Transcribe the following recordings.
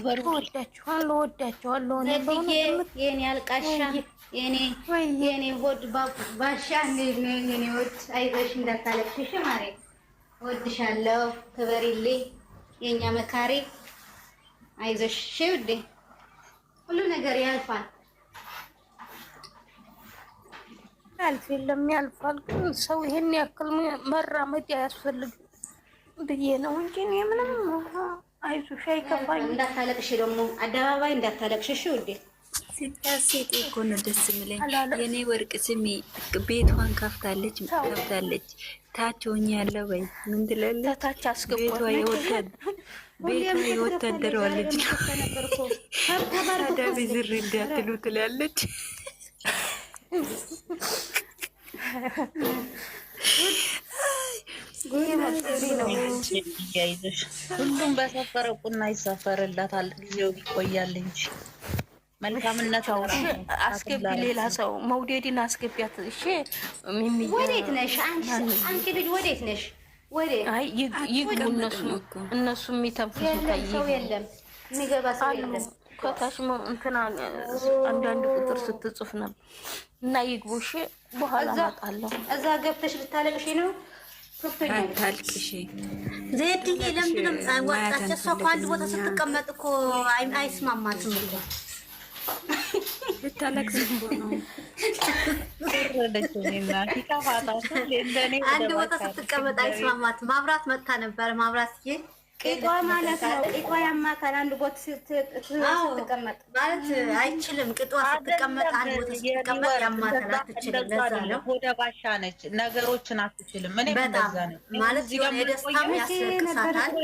ክበሩ። ወዳችኋለሁ። የኔ አልቃሻ የኔ ሆድ ባሻ የኔ ወድ አይዞሽ እንዳታለቅሽ ማሬ፣ እወድሻለሁ። ክበሪልኝ የኛ መካሪ። አይዞሽ ውዴ፣ ሁሉ ነገር ያልፋል። ያልፍ የለም ያልፋል። ግን ሰው ይሄን ያክል መራመድ አያስፈልግም ብዬ ነው እንጂ እኔ ምንም አይዞሽ አይከፋኝ። እንዳታለቅሽ ደግሞ አደባባይ እንዳታለቅሽ ውዴ። ሲታሴት እኮ ነው ደስ የሚለኝ የኔ ወርቅ። ስሚ ቤቷን ከፍታለች። ታች ሆኜ ያለው ወይ ምን ትላለች? ታች አስገባኝ። ቤቷ የወታደሯ ልጅ ታዲያ ቢዝር እንዳትሉ ትላለች። ሁሉም በሰፈረው ቁና ይሰፈርላታል። ጊዜው ይቆያል እንጂ መልካምነት አስገቢ። ሌላ ሰው መውደድን አስገቢያት። እሺ ሚሚ ወዴት ነሽ አንቺ ልጅ? ወዴት ነሽ? አይ ይግቡ እነሱ የሚተንፍሱት ሰው የለም፣ የሚገባ ሰው የለም። ከታች እንትና አንዳንድ ቁጥር ስትጽፍ ነበር እና ይግቡ። እሺ በኋላ እመጣለሁ። እዛ ገብተሽ ልታለቅሽ ነው? አታልቅሽ ዜድዬ። ለምንድን ነው ወጣች? እሷ እኮ አንድ ቦታ ስትቀመጥ እኮ አይስማማትም እኮ። ልታለቅስ እኮ ነው። አንድ ቦታ ስትቀመጥ አይስማማትም። ማብራት መጥታ ነበር። ማብራትዬ ቄጧ ማለት ነው። ቄጧ ያማታል። አንድ ቦታ ስትቀመጥ ማለት አይችልም። ቄጧ ስትቀመጥ አንድ ቦታ ስትቀመጥ ያማታል። አትችልም። ለዛ ነው ወደ ባሻ ነች። ነገሮችን አትችልም። እኔ እንደዛ ነኝ ማለት የደስታም ያስለቅሳታል።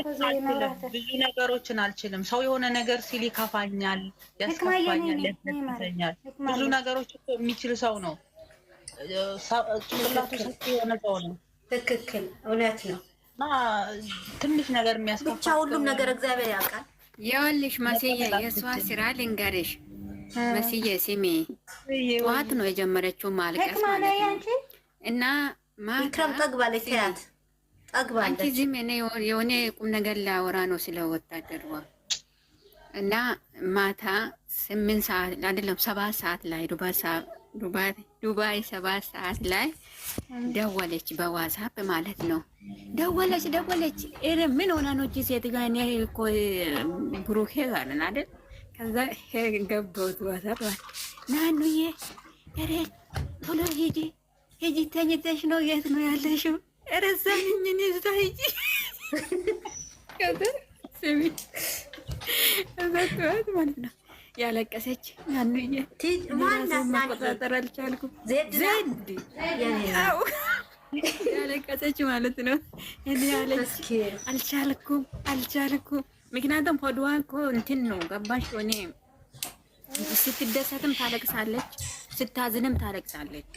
ብዙ ነገሮችን አልችልም። ሰው የሆነ ነገር ሲል ይከፋኛል፣ ያስከፋኛል፣ ያስለቅሰኛል። ብዙ ነገሮች እኮ የሚችል ሰው ነው። ጭንቅላቱ ሰፊ የሆነ ሰው ነው። ትክክል፣ እውነት ነው። ትንሽ ነገር የሚያስከፋ ብቻ ሁሉም ነገር እግዚአብሔር ያውቃል። ይኸውልሽ መስዬ የእሷ ስራ ልንገርሽ መስዬ፣ ስሜ ጠዋት ነው የጀመረችው ማልቀስ ማለት ነው። እና ማታ ጠግባለች፣ ተያት ጠግባለች። አንቺ ዝም የሆነ ቁም ነገር ላወራ ነው ስለ ወታደሯ። እና ማታ 8 ሰዓት አይደለም 7 ሰዓት ላይ ዱባይ 7 ሰዓት ላይ ደወለች፣ በዋትስአፕ ማለት ነው። ደወለች ምን ሆና ነው እቺ ሴት ጋር? እኔ እኮ ብሩኬ ጋር ነን አይደል? ከዛ ገባሁት ዋትስአፕ ናኑዬ፣ ኧረ ቶሎ ሂጂ ተኝተሽ ነው? የት ነው ያለሽው? ኧረ ሰሚኝ እኔ እዛ ሂጂ። ከዛ ስሚ እዛ ጠዋት ማለት ነው ያለቀሰች ናኑዬ፣ መቆጣጠር አልቻልኩም። ዜድ ያለቀሰች ማለት ነው። እኔ ያለች አልቻልኩም። ምክንያቱም ሆድዋ እኮ እንትን ነው ገባሽ? ሆኔ ስትደሰትም ታለቅሳለች፣ ስታዝንም ታለቅሳለች።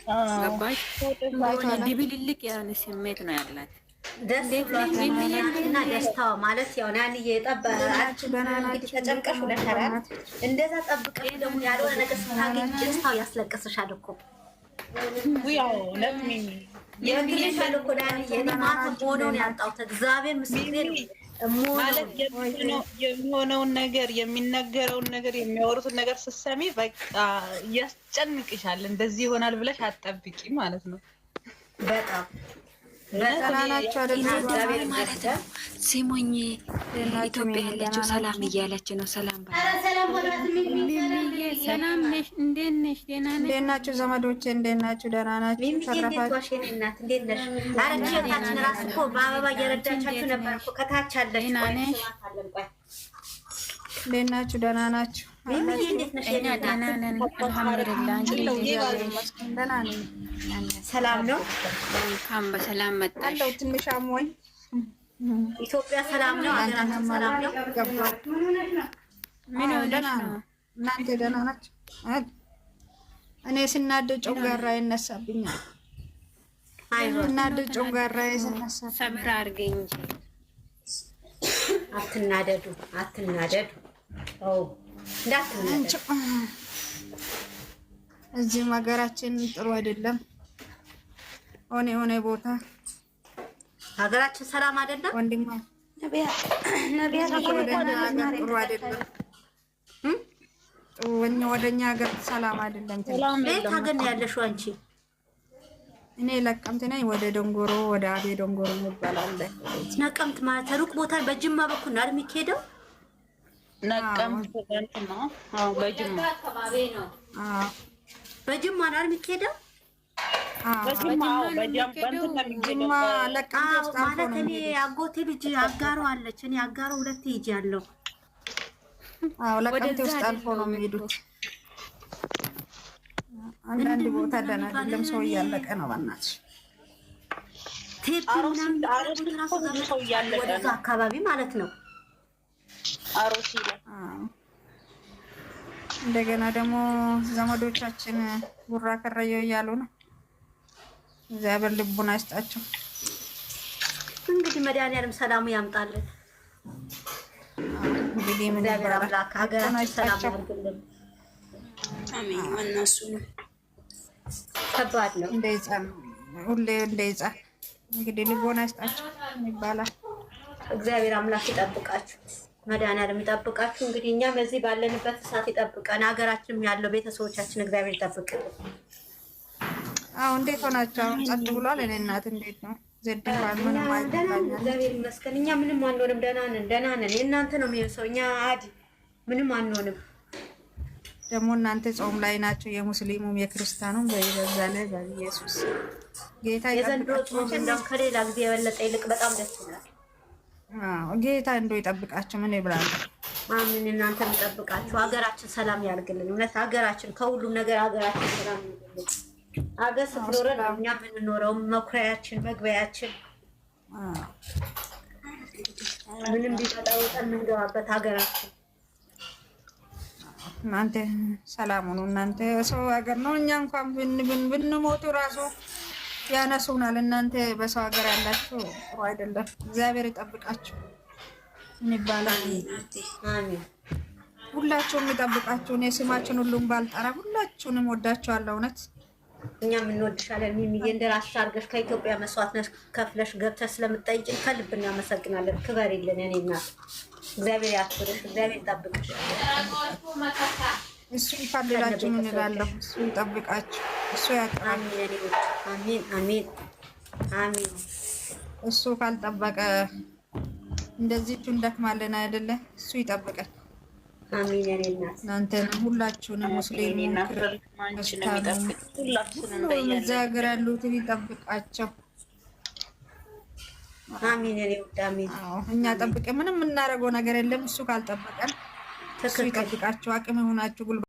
ገባሽ? ድብልልቅ የሆነ ስሜት ነው ያላት። ደስታና ደስታዋ ማለት ያው ናንዬ ጠበቃች። እንግዲህ ተጨንቀሽ ለከራት እንደዛ ጠብቀሽ ደግሞ ያልሆነ ነገር ስታገኝ ደስታው ያስለቅስሻል እኮ። ያው ለምን የግልሻል እኮ ናንዬ። እኔ ማታ ሆኖን ያጣሁት እግዚአብሔር ምስክሬ ማለት የሚሆነውን ነገር የሚነገረውን ነገር የሚያወሩትን ነገር ስትሰሚ በቃ ያስጨንቅሻል። እንደዚህ ይሆናል ብለሽ አትጠብቂ ማለት ነው። በጣም ናቸው ማለት ነው። ሲሞኝ ኢትዮጵያ ያለችው ሰላም እያለች ነው። ሰላም ሰላም ነሽ? እንዴት ነሽ? ደህና ነሽ? እንዴት ናችሁ ዘመዶቼ? እንዴት ናችሁ? ደህና ናችሁ? ተረፋችሁ? እንዴት ነሽ? አረች ታችን ራስ እኮ በአበባ እየረዳቻችሁ ነበር እኮ ከታች አለች። ደህና ነሽ? እንዴት ናችሁ? ደህና ናችሁ? ደህና ነን አልሐምዱሊላህ። ደህና ነኝ። ሰላም ነው። እንኳን በሰላም መጣሽ። አለው ትንሽ አሞኝ። ኢትዮጵያ ሰላም ነው። አገራችን ሰላም ነው። ምን ሆነሽ ነው? እናንተ ደህና ናችሁ? እኔ ስናደድ ጮጋራ ይነሳብኛል። ስናደድ ጮጋራ ይነሳብኛል። ሰብር አድርገኝ እንጂ አትናደዱ። እንዳትናደዱ። እዚህም ሀገራችን ጥሩ አይደለም። ሆነ ቦታ ሀገራችን ሰላም አይደለም። ወንድማ ነቢያት ጥሩ አይደለም። ወደኛ ሀገር ሰላም አይደለም። ቤት ሀገር ነው ያለሽው አንቺ? እኔ ለቀምት ነኝ። ወደ ዶንጎሮ ወደ አቤ ዶንጎሮ ይባላል። ነቀምት ማለት ሩቅ ቦታ በጅማ በኩል ነው የሚሄደው? ነቀምት ነው። አዎ በጅማ አካባቢ ነው። በጅማ ነው የሚሄደው? ጅማ ለቀምት ውስጥ ማለት እኔ አጎቴ ልጅ አጋሮ አለች። እኔ አጋሮ ሁለት ሂጅ ያለው ለቀምት ውስጥ አልፎ ነው የሚሄዱት። አንዳንድ ቦታ ደህና አይደለም። ሰው እያለቀ ነው። በእናትሽ ወደዛ አካባቢ ማለት ነው። አሮሲ እንደገና ደግሞ ዘመዶቻችን ጉራ ከረየው እያሉ ነው። እግዚአብሔር ልቡን አይስጣቸው። እንግዲህ መድኃኒዓለም ሰላሙ ያምጣልን። እንግዲህ ምን ይባላል? ሀገራችን ሰላም ያድርግልን። አሜን። እነሱ ከባድ ነው። ሁሌ እንደይጻ እንግዲህ ልቦና ይስጣቸው ይባላል። እግዚአብሔር አምላክ ይጠብቃችሁ፣ መድኃኒዓለም ይጠብቃችሁ። እንግዲህ እኛም እዚህ ባለንበት ሰዓት ይጠብቀን። ሀገራችንም ያለው ቤተሰቦቻችን እግዚአብሔር ይጠብቅልን። እንዴት ሆናቸው? ጸጥ ብሏል። እኔ እናት እንዴት ነው? ዘድባል ምንም አይደለም። እግዚአብሔር ይመስገን። እኛ ምንም አንሆንም። ደህና ነን። የእናንተ ነው የሚወሰው። እኛ አዲ ምንም አንሆንም። ደግሞ እናንተ ጾም ላይ ናቸው፣ የሙስሊሙም የክርስቲያኑም። በዛ ላይ በኢየሱስ ጌታ የዘንድሮ ጾም እንደውም ከሌላ ጊዜ የበለጠ ይልቅ በጣም ደስ ይላል። ጌታ እንደው ይጠብቃችሁ። ምን ይብላል? አሜን። እናንተ ይጠብቃችሁ። ሀገራችን ሰላም ያርግልን። እውነት ሀገራችን ከሁሉም ነገር ሀገራችን ሰላም ያርግልን። ሀገር ስትኖረን እኛ የምንኖረው መኩሪያችን መግቢያችን ምንም ቢመጣ ወጣን የምንገባበት ሀገራችን። እናንተ ሰላም ሁኑ። እናንተ ሰው ሀገር ነው። እኛ እንኳን ብንሞቱ ራሱ ያነሱናል። እናንተ በሰው ሀገር ያላችሁ ጥሩ አይደለም። እግዚአብሔር ይጠብቃችሁ። ምን ይባላል? አሜን። ሁላችሁም ይጠብቃችሁ። እኔ ስማችን ሁሉም ባልጠራ ሁላችሁንም ወዳችኋለሁ። እውነት እኛም እንወድሻለን። ሚሚዬ እንደራስሽ አድርገሽ ከኢትዮጵያ መስዋዕት ከፍለሽ ገብተሽ ስለምትጠይቂን ከልብ እናመሰግናለን። ክበሪልን የእኔ እናት። እግዚአብሔር ያክብርሽ፣ እግዚአብሔር ይጠብቅሽ። እሱ ይፈልጋችሁ። ምን እላለሁ? እሱ ይጠብቃችሁ፣ እሱ ያጥራል። አሜን አሜን አሜን። እሱ ካልጠበቀ እንደዚህቹ እንደክማለን አይደለ? እሱ ይጠብቀን። አሜን የኔ እናት። እናንተንም ሁላችሁንም ሙስሊም ክርስቲያኑም እዛ ሀገር ያሉትን ይጠብቃቸው። አሜን የኔ ውድ አሜን። እኛ ጠብቀን ምንም የምናደርገው ነገር የለም። እሱ ካልጠበቀን እሱ ይጠብቃቸው። አቅም ይሆናችሁ።